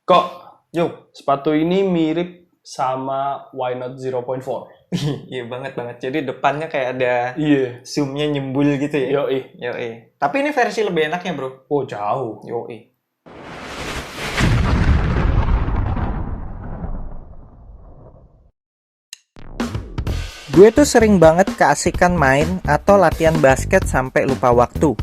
Kok Yo, sepatu ini mirip sama Why Not 0.4? iya banget. Jadi depannya kayak ada Iya. zoomnya nyembul gitu ya. Yoi. Yoi. Tapi ini versi lebih enaknya, bro. Oh, jauh. Yoi. Gue tuh sering banget keasikan main atau latihan basket sampai lupa waktu.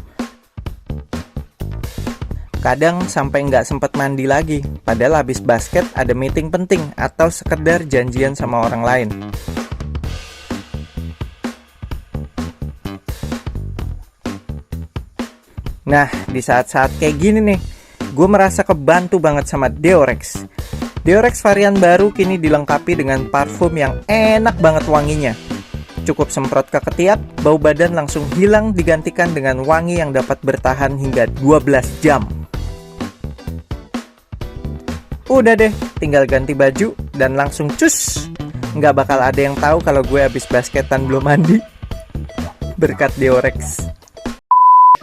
Kadang sampai nggak sempet mandi lagi, padahal habis basket ada meeting penting atau sekedar janjian sama orang lain. Nah, di saat-saat kayak gini nih, gue merasa kebantu banget sama Deorex. Deorex varian baru kini dilengkapi dengan parfum yang enak banget wanginya. Cukup semprot ke ketiak, bau badan langsung hilang digantikan dengan wangi yang dapat bertahan hingga 12 jam. Udah deh, tinggal ganti baju dan langsung cus. Nggak bakal ada yang tahu kalau gue habis basketan belum mandi. Berkat Deorex.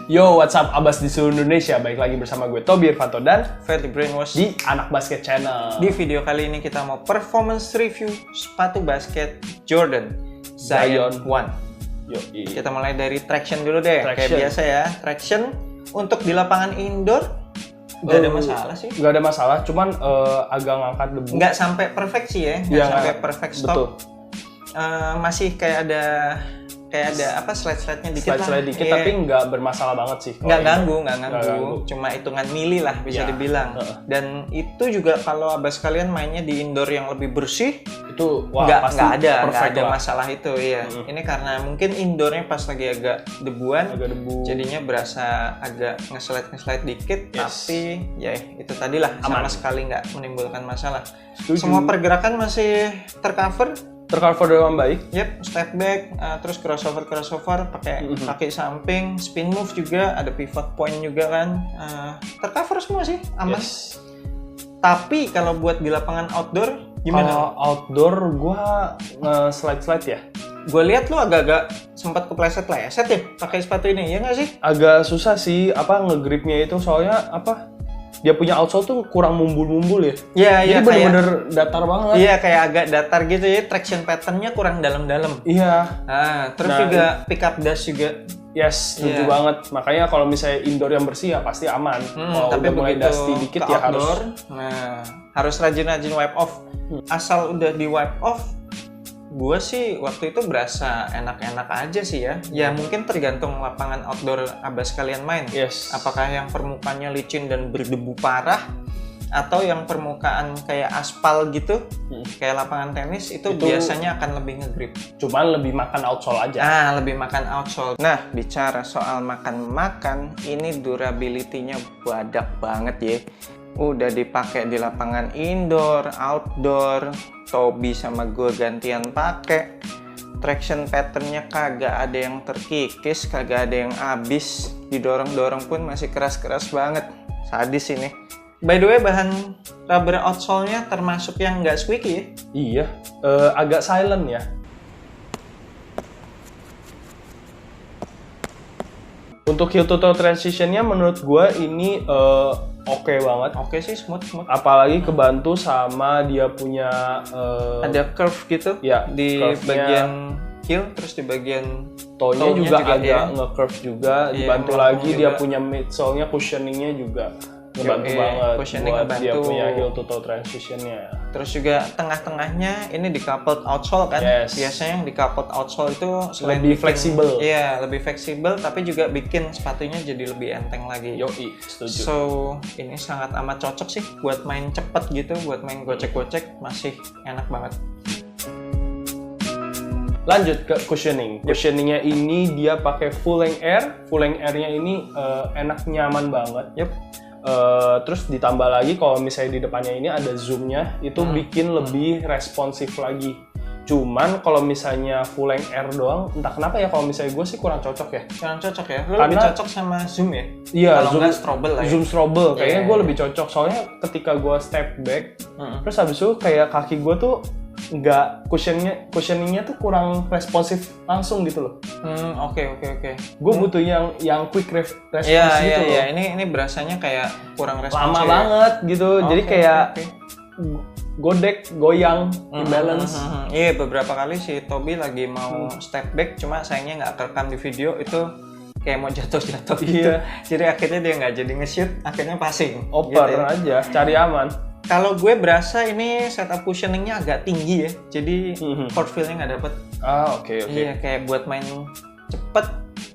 Yo, what's up Abas di seluruh Indonesia. Baik lagi bersama gue Tobi Irvanto dan Ferdi Brainwash. di Anak Basket Channel. Di video kali ini kita mau performance review sepatu basket Jordan Zion 1. Yoi. Kita mulai dari traction dulu deh. Kayak Traction. biasa ya. Traction untuk di lapangan indoor nggak ada masalah sih. Nggak ada masalah, cuman agak ngangkat debu. Nggak sampai perfect sih ya. Nggak Iya, sampai nggak- perfect stop. Betul. Masih kayak ada apa slide-slide-nya dikit Slide-slide lah. dikit, Iya. tapi nggak bermasalah banget sih. nggak Kalau ganggu, ganggu. cuma hitungan mili lah bisa Ya, dibilang. heeh. Dan itu juga kalau abas kalian mainnya di indoor yang lebih bersih, Itu wah, nggak pasti ada perfect lah. masalah itu ya. Ini karena mungkin indoornya pas lagi agak debuan, Agak debu. jadinya berasa agak nge-slide dikit, Yes. tapi ya itu tadilah Aman. sama sekali nggak menimbulkan masalah. Setuju. Semua pergerakan masih tercover. Tercover dengan baik. Yep, step back, terus crossover pakai kaki samping, spin move juga, ada pivot point juga kan, tercover semua sih, aman. Yes. Tapi kalau buat di lapangan outdoor gimana? Kalau outdoor gua nge-slide ya. Gue lihat lu agak-agak sempat kepleset-pleset ya pakai sepatu ini, ya nggak sih? Agak susah sih ngegripnya itu, soalnya dia punya outsole tuh kurang mumbul-mumbul ya. Iya, Jadi bener-bener datar banget. Iya, kayak agak datar gitu ya, traction pattern-nya kurang dalam-dalam. Iya. Terus Nah, juga pick up dash juga. Yes, setuju Iya. banget. Makanya kalau misalnya indoor yang bersih ya pasti aman. Kalau Tapi udah mulai begitu dusty dikit ke ya harus. outdoor, harus rajin-rajin wipe off. Asal udah di wipe off, gue sih waktu itu berasa enak-enak aja sih ya. Ya mungkin tergantung lapangan outdoor abas kalian main. Yes. Apakah yang permukaannya licin dan berdebu parah, atau yang permukaan kayak aspal gitu, kayak lapangan tenis itu biasanya akan lebih ngegrip. Cuman lebih makan outsole aja. Lebih makan outsole. Nah, bicara soal makan-makan, ini durability-nya badak banget ya. Udah dipakai di lapangan indoor, outdoor, Tobi sama gue gantian pakai. Traction pattern-nya kagak ada yang terkikis, kagak ada yang habis. Didorong-dorong pun masih keras-keras banget. Sadis ini. By the way, bahan rubber outsole-nya termasuk yang nggak squeaky ya? Iya. Agak silent ya. Untuk heel to toe transition-nya menurut gua ini oke banget. Oke sih, smooth. Apalagi kebantu sama dia punya Ada curve gitu ya, di curve-nya. bagian heel, terus di bagian toe-nya toe-nya juga juga agak ya. nge-curve juga. Iya, Dibantu melengkung lagi juga. dia punya midsole-nya, cushioning-nya juga ngebantu Yoi, banget cushioning buat dia ngebantu. punya heel to toe transition-nya. Terus juga tengah-tengahnya ini di coupled outsole kan. Yes. Biasanya yang di coupled outsole itu selain Lebih bikin- fleksibel. Iya, lebih fleksibel tapi juga bikin sepatunya jadi lebih enteng lagi. Yoi, setuju. So, ini sangat amat cocok sih buat main cepet gitu, buat main gocek-gocek masih enak banget. Lanjut ke cushioning. Cushioningnya ini dia pakai full length air. Full length airnya ini enak, nyaman banget. Yup. Terus ditambah lagi kalau misalnya di depannya ini ada zoomnya, itu bikin lebih responsif lagi. Cuman kalau misalnya full length air doang, entah kenapa ya, kalau misalnya gue sih kurang cocok ya. Kurang cocok ya? Lu Karena- lebih cocok sama zoom ya? Iya, Kalau nggak strobel lah ya? Zoom strobel, kayaknya Iya. gue lebih cocok. Soalnya ketika gue step back, terus habis itu kayak kaki gue tuh nggak cushioningnya tuh kurang responsif langsung gitu loh. Oke. Gue butuh yang quick response Iya, gitu loh. Ini berasanya kayak kurang responsif. Lama banget gitu. Jadi kayak godek, goyang, imbalance. Iya, beberapa kali si Toby lagi mau step back, cuma sayangnya nggak kerekam di video, itu kayak mau jatuh-jatuh gitu. Iya. Jadi akhirnya dia nggak jadi nge-shoot, akhirnya passing. Oper gitu ya. aja, cari aman. Kalau gue berasa ini setup cushioningnya agak tinggi ya, jadi court feel-nya nggak dapet. Oke. Iya, kayak buat main cepet.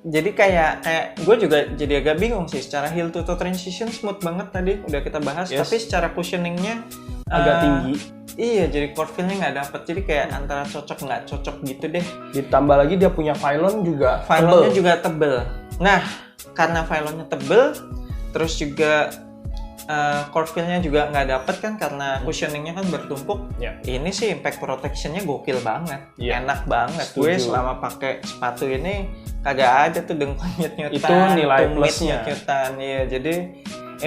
Jadi kayak gue juga jadi agak bingung sih, secara heel to toe transition smooth banget tadi udah kita bahas, tapi secara cushioningnya agak tinggi. Iya, jadi court feel-nya nggak dapet, jadi kayak antara cocok nggak cocok gitu deh. Ditambah lagi dia punya phylon juga Phylonnya juga tebel. Nah, karena phylonnya tebel, terus juga court feel-nya juga nggak dapet kan karena cushioningnya kan bertumpuk. Ini sih impact protection-nya gokil banget, enak banget. Gue selama pakai sepatu ini kagak ada tuh dengkul nyut-nyutan, itu nilai plusnya. Iya, jadi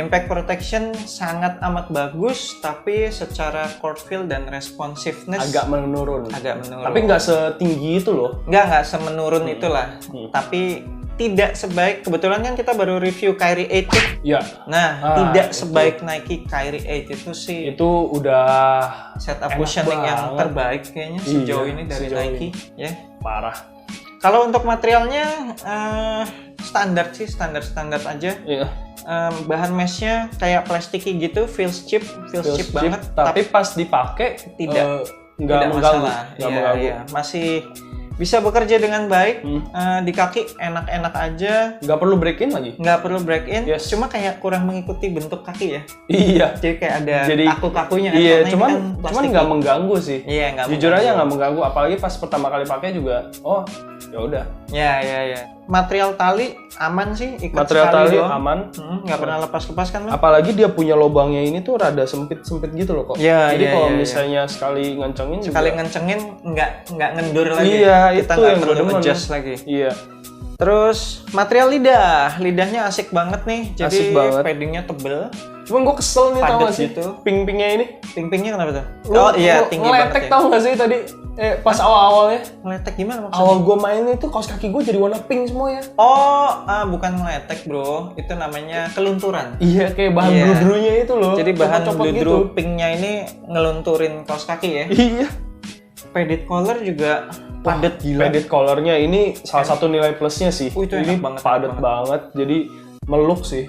impact protection sangat amat bagus, tapi secara court feel dan responsiveness agak menurun. Tapi nggak setinggi itu loh. Nggak semenurun itulah. Tapi tidak sebaik, kebetulan kan kita baru review Kyrie 8 tuh. Ya. Nah, tidak sebaik Nike Kyrie 8 itu sih. Itu udah setup cushioning yang terbaik kayaknya sejauh ini dari Nike, ya. Parah. Kalau untuk materialnya standar standar aja. Iya. Bahan meshnya kayak plastiki gitu, feels cheap banget. Tapi pas dipakai tidak mengganggu. masalah. Iya. Masih bisa bekerja dengan baik. Di kaki enak-enak aja. Nggak perlu break in lagi. Nggak perlu break in. Cuma kayak kurang mengikuti bentuk kaki ya. Iya. Jadi kayak ada kaku-kakunya. Iya. Cuman nggak mengganggu sih. Iya, nggak. Jujur aja nggak mengganggu. Apalagi pas pertama kali pakai juga. Oh, ya udah. Ya. Material tali aman sih, ikat material sekali tali doang. aman, nggak pernah lepas kan lo? Apalagi dia punya lubangnya ini tuh rada sempit gitu loh kok. Jadi kalau misalnya sekali ngencengin nggak ngendur lagi. Iya, kita itu nggak yang perlu gue demen. adjust lagi. Iya. Terus material lidahnya asik banget nih. Jadi paddingnya tebel. Cuman gue kesel nih, tau gak sih gitu. Ping-pingnya ini. Ping-pingnya kenapa tuh? Tinggi ngeletek banget. Tau gak sih tadi pas awal-awalnya? Ngeletek gimana maksudnya? Awal gue main itu kaos kaki gue jadi warna pink semua ya. Bukan ngeletek bro, itu namanya kelunturan. Iya, kayak bahan bludrunya itu loh. Jadi bahan bludru gitu. pinknya ini ngelunturin kaos kaki ya. Iya. Padded collar juga padet gila. Padded collarnya ini salah satu nilai plusnya sih. Itu ini banget, padet banget. Jadi meluk sih.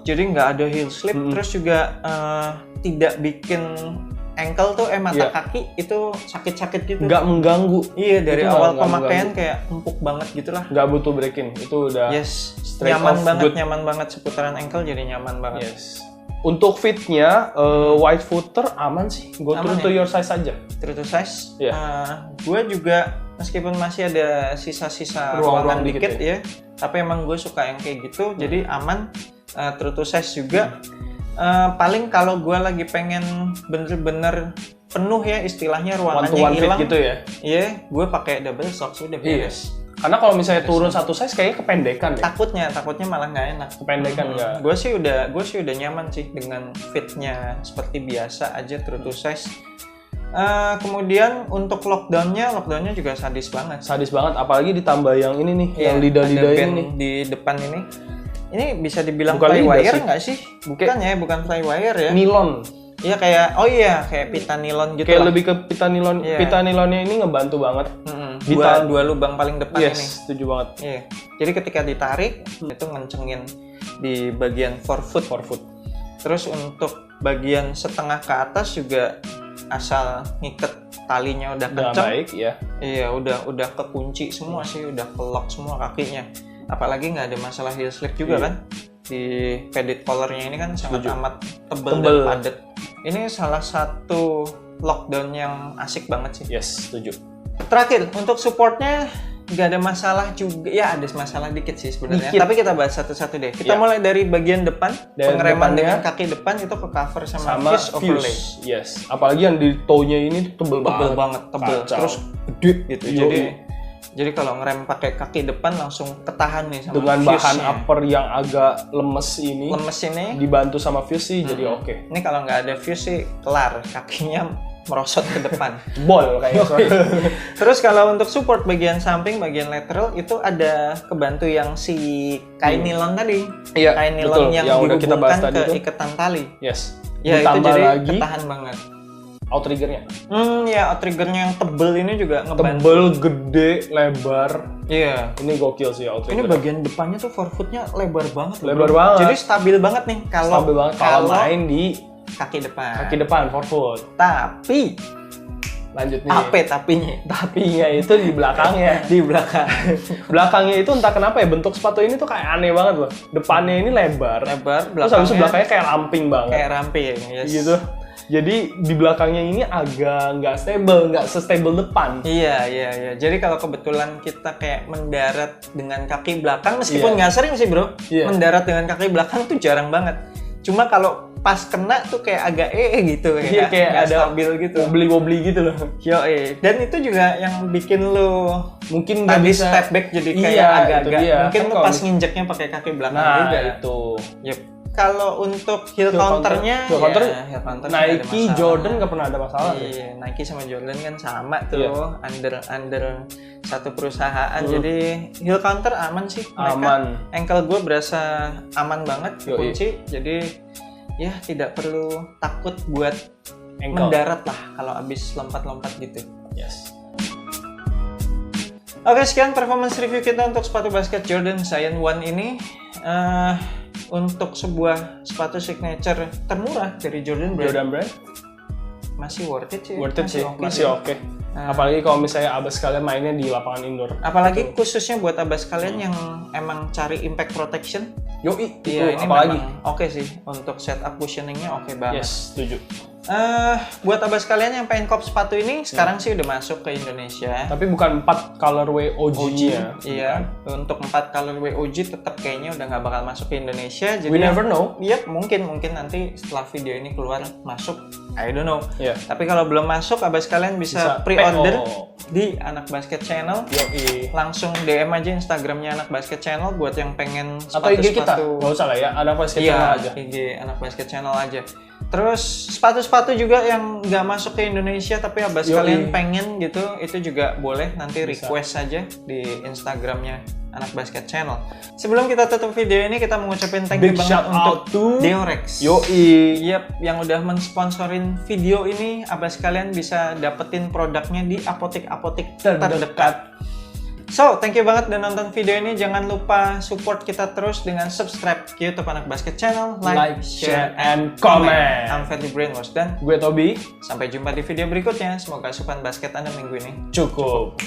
Jadi nggak ada heel slip. Terus juga tidak bikin ankle tuh mata kaki itu sakit-sakit gitu. Nggak mengganggu. Iya, dari awal pemakaian kayak empuk banget gitulah. Nggak butuh break-in. Itu udah nyaman banget seputaran ankle, jadi nyaman banget. Untuk fitnya, wide footer aman sih. Go true to your size aja. True to size. Gue juga meskipun masih ada sisa-sisa ruangan dikit ya, tapi emang gue suka yang kayak gitu, jadi aman. True to size juga. Paling kalau gue lagi pengen bener-bener penuh ya, istilahnya ruangannya hilang gitu ya. Iya, gue pakai double socks udah beres. Karena kalau misalnya turun satu size kayaknya kependekan ya. Takutnya malah nggak enak. Kependekan nggak. Gue sih udah nyaman sih dengan fitnya seperti biasa aja, true to size. Kemudian untuk lockdownnya juga sadis banget. Apalagi ditambah yang ini nih, yang lidah-lidah ini di depan ini. Ini bisa dibilang flywire nggak sih? Bukan flywire ya. Nilon. Iya kayak pita nilon gitu. Kayak lebih ke pita nilon. Pita nilonnya ini ngebantu banget. Dua lubang paling depan ini. Setuju banget. Iya. Jadi ketika ditarik itu ngencengin di bagian forefoot. Terus untuk bagian setengah ke atas juga asal ngiket talinya udah kenceng. Baik ya. Iya, udah kekunci semua sih, udah ke-lock semua kakinya. Apalagi nggak ada masalah heel slip juga kan. Di padded collarnya ini kan sangat amat tebel dan padat. Ini salah satu lockdown yang asik banget sih. Yes, setuju. Terakhir, untuk supportnya nggak ada masalah juga. Ya ada masalah dikit sih sebenarnya. Tapi kita bahas satu-satu deh. Kita mulai dari bagian depan. Pengereman dengan kaki depan itu ke cover sama fuse overlay. Yes. Apalagi yang di toe-nya ini tebel banget. Terus gede gitu. Jadi kalau ngerem pakai kaki depan langsung ketahan nih sama dengan fuse-nya. bahan upper yang agak lemes ini. Dibantu sama fuse sih jadi oke. Ini kalau nggak ada fuse sih kelar, kakinya merosot ke depan. Bol kayaknya. Terus kalau untuk support bagian samping, bagian lateral itu ada kebantu yang si kain nilon tadi. Iya, Kain nilon betul. yang Yang udah kita bahas dihubungkan tadi ke tuh. ikatan tali. Yes. Ya itu Ditambah jadi lagi ketahan banget. outriggernya. Ya outriggernya yang tebel ini juga ngebantu. Tebel, gede, lebar. Iya. Ini gokil sih Ini outrigger. bagian depannya tuh forefootnya lebar banget. loh, Lebar bro. banget. Jadi stabil banget nih kalau Stabil banget kalau main di kaki depan. kaki depan forefoot. Tapi Lanjut nih. apa tapinya? Tapinya itu di belakangnya. Di belakang. Belakangnya itu entah kenapa ya bentuk sepatu ini tuh kayak aneh banget loh. Depannya ini lebar. Lebar, Terus habis itu belakangnya kayak ramping banget. kayak ramping. Yes. Gitu. Jadi di belakangnya ini agak nggak stable, nggak se-stable depan. Iya. Jadi kalau kebetulan kita kayak mendarat dengan kaki belakang, meskipun Iya. nggak sering sih bro, Iya. mendarat dengan kaki belakang tuh jarang banget. Cuma kalau pas kena tuh kayak agak gitu Iya, kayak nggak ada stabil gitu. wobbly gitu loh. Dan itu juga yang bikin lo Mungkin nggak tadi bisa step back jadi kayak Iya, agak-agak. itu dia. Mungkin Kan lo kalau pas nginjeknya pakai kaki belakang Nah, juga. itu. Yep. Kalau untuk heel Heel counternya, counter- heel counter, heel counter nggak ada Nike, masalah. Jordan nggak pernah ada masalah. sih. Iya, Nike sama Jordan kan sama tuh, Iya. under satu perusahaan. Jadi heel counter aman sih. Mereka. Aman. Ankle gue berasa aman banget, Yoi. kunci. Jadi ya tidak perlu takut buat Ankle. mendarat lah kalau abis lompat-lompat gitu. Yes. Oke, sekian performance review kita untuk sepatu basket Jordan Science One ini. Untuk sebuah sepatu signature termurah dari Jordan Brand Jordan Brand masih worth it sih. worth it sih, oke masih oke. Apalagi kalau misalnya abas kalian mainnya di lapangan indoor. Apalagi khususnya buat abas kalian yang emang cari impact protection. Yoi, itu Iya, ini apalagi. memang oke sih untuk setup cushioningnya oke banget. Yes, setuju. Buat abas kalian yang pengen kop sepatu ini sekarang sih udah masuk ke Indonesia. Tapi bukan 4 colorway OG-nya. Iya, untuk 4 colorway OG tetap kayaknya udah nggak bakal masuk ke Indonesia. Jadi We never know. Iya, mungkin nanti setelah video ini keluar masuk. I don't know. Iya. Tapi kalau belum masuk, abas kalian bisa pre-order PO. di Anak Basket Channel. Yoi. Langsung DM aja Instagramnya Anak Basket Channel buat yang pengen Atau IG kita. sepatu-sepatu. Nggak usah lah ya, ada basket Iya, channel aja. IG Anak Basket Channel aja. Terus sepatu-sepatu juga yang nggak masuk ke Indonesia tapi abas Yoi. kalian pengen gitu, itu juga boleh nanti Bisa. request saja di Instagramnya Anak Basket Channel. Sebelum kita tutup video ini, kita mengucapkan thank you Big banget shout untuk out to Deorex. Yoi. Yep, yang udah mensponsorin video ini, abas kalian bisa dapetin produknya di apotek-apotek terdekat. So, thank you banget udah nonton video ini. Jangan lupa support kita terus dengan subscribe ke YouTube Anak Basket Channel, Like, share, and comment. I'm Fadli Brainwash dan Gue Tobi. sampai jumpa di video berikutnya. Semoga asupan basket Anda minggu ini Cukup.